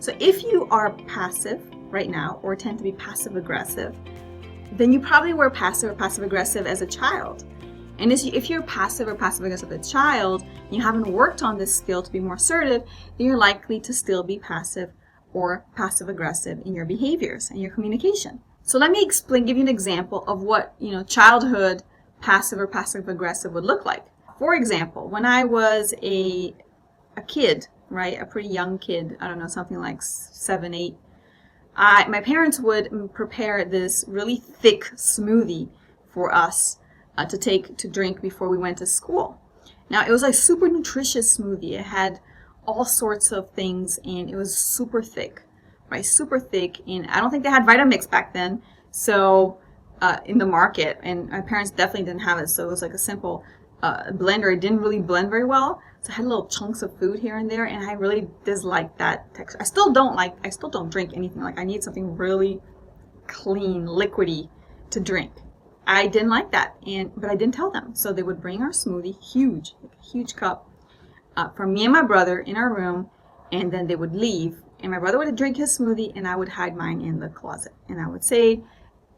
So if you are passive right now or tend to be passive aggressive, then you probably were passive or passive aggressive as a child. And if you're passive or passive aggressive as a child, and you haven't worked on this skill to be more assertive, then you're likely to still be passive or passive aggressive in your behaviors and your communication. So let me give you an example of what, childhood passive or passive aggressive would look like. For example, when I was a kid, right, a pretty young kid, I don't know, something like 7, 8, my parents would prepare this really thick smoothie for us to drink before we went to school. Now, it was like super nutritious smoothie. It had all sorts of things, and it was super thick, right? Super thick, and I don't think they had Vitamix back then, so in the market, and my parents definitely didn't have it, so it was like a simple blender. It didn't really blend very well, so I had little chunks of food here and there, and I really disliked that texture. I still don't drink anything. Like, I need something really clean, liquidy to drink. I didn't like that, but I didn't tell them. So they would bring our smoothie, huge cup, for me and my brother in our room, and then they would leave, and my brother would drink his smoothie, and I would hide mine in the closet, and I would say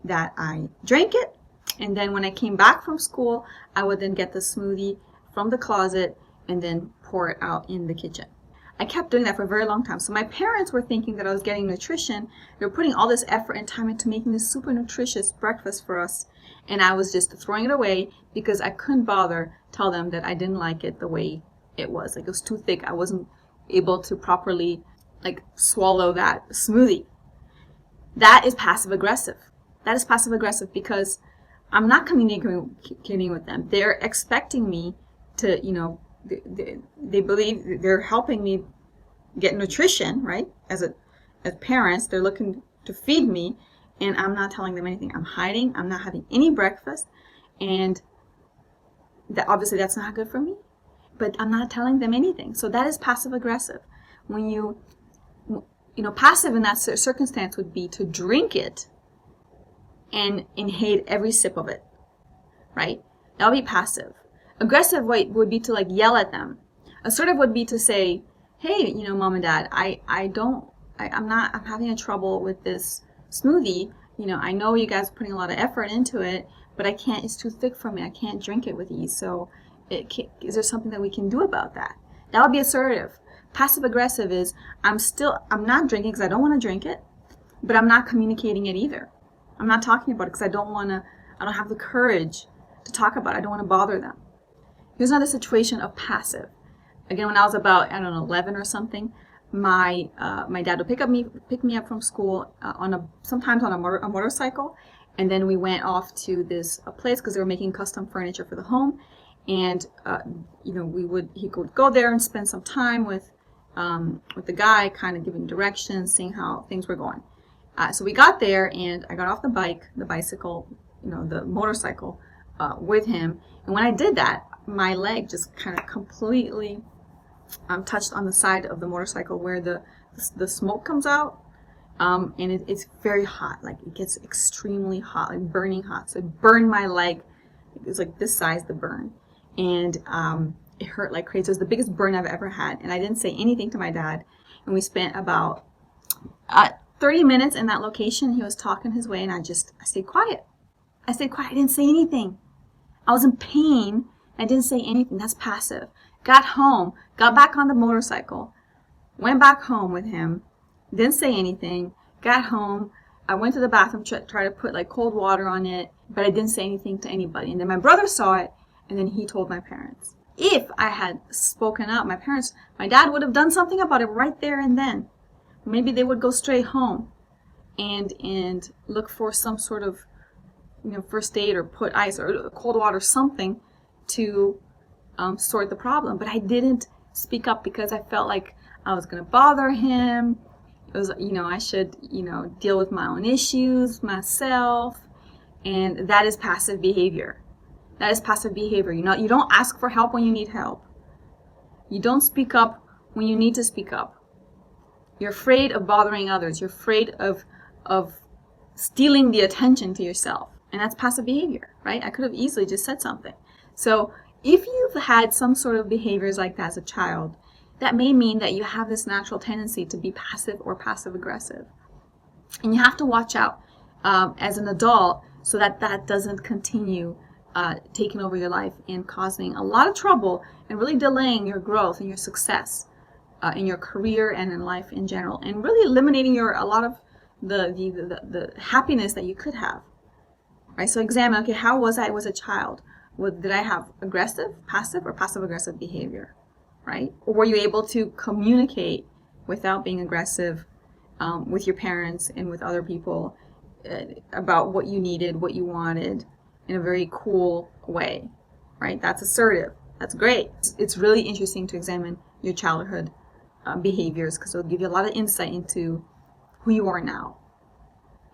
that I drank it, and then when I came back from school, I would then get the smoothie from the closet and then pour it out in the kitchen. I kept doing that for a very long time. So my parents were thinking that I was getting nutrition. They were putting all this effort and time into making this super nutritious breakfast for us, and I was just throwing it away because I couldn't bother tell them that I didn't like it the way it was. Like, it was too thick. I wasn't able to properly swallow that smoothie. That is passive aggressive. That is passive aggressive because I'm not communicating with them. They're expecting me to, they believe they're helping me get nutrition, right? As parents, they're looking to feed me, and I'm not telling them anything. I'm hiding. I'm not having any breakfast, and obviously that's not good for me, but I'm not telling them anything. So that is passive aggressive. When passive in that circumstance would be to drink it and hate every sip of it, right? That would be passive. Aggressive would be to yell at them. Assertive would be to say, hey, mom and dad, I'm having a trouble with this smoothie. I know you guys are putting a lot of effort into it, but I can't, it's too thick for me. I can't drink it with ease. So is there something that we can do about that? That would be assertive. Passive aggressive is, I'm not drinking because I don't want to drink it, but I'm not communicating it either. I'm not talking about it because I don't have the courage to talk about it. I don't want to bother them. Here's another situation of passive. Again, when I was about, 11 or something, my dad would pick me up from school sometimes on a motorcycle, and then we went off to this place because they were making custom furniture for the home, and he could go there and spend some time with the guy, kind of giving directions, seeing how things were going. So we got there, and I got off the bicycle, the motorcycle with him, and when I did that, my leg just kind of completely touched on the side of the motorcycle where the smoke comes out, and it's very hot. Like, it gets extremely hot, like burning hot. So it burned my leg. It was like this size, the burn, and it hurt like crazy. It was the biggest burn I've ever had, and I didn't say anything to my dad. And we spent about 30 minutes in that location. He was talking his way, and I stayed quiet. I didn't say anything. I was in pain. I didn't say anything. That's passive. Got home, got back on the motorcycle, went back home with him, didn't say anything, got home, I went to the bathroom, tried to put cold water on it, but I didn't say anything to anybody. And then my brother saw it, and then he told my parents. If I had spoken up, my dad would have done something about it right there and then. Maybe they would go straight home and look for some sort of first aid, or put ice or cold water, something to sort the problem. But I didn't speak up because I felt like I was going to bother him. It was, I should, deal with my own issues myself. And that is passive behavior. That is passive behavior. You don't ask for help when you need help. You don't speak up when you need to speak up. You're afraid of bothering others. You're afraid of stealing the attention to yourself. And that's passive behavior, right? I could have easily just said something. So if you've had some sort of behaviors like that as a child, that may mean that you have this natural tendency to be passive or passive aggressive. And you have to watch out as an adult so that that doesn't continue taking over your life and causing a lot of trouble and really delaying your growth and your success in your career and in life in general, and really eliminating a lot of the happiness that you could have. Right? So examine, okay, how was I as a child? Did I have aggressive, passive, or passive aggressive behavior? Right? Or were you able to communicate without being aggressive with your parents and with other people about what you needed, what you wanted, in a very cool way? Right? That's assertive. That's great. It's really interesting to examine your childhood behaviors, because it'll give you a lot of insight into who you are now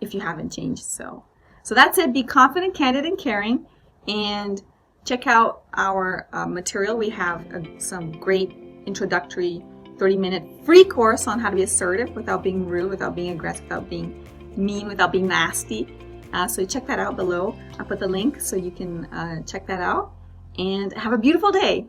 if you haven't changed. So that's it. Be confident, candid, and caring. And check out our material. We have some great introductory 30-minute free course on how to be assertive without being rude, without being aggressive, without being mean, without being nasty. So check that out below. I'll put the link so you can check that out. And have a beautiful day.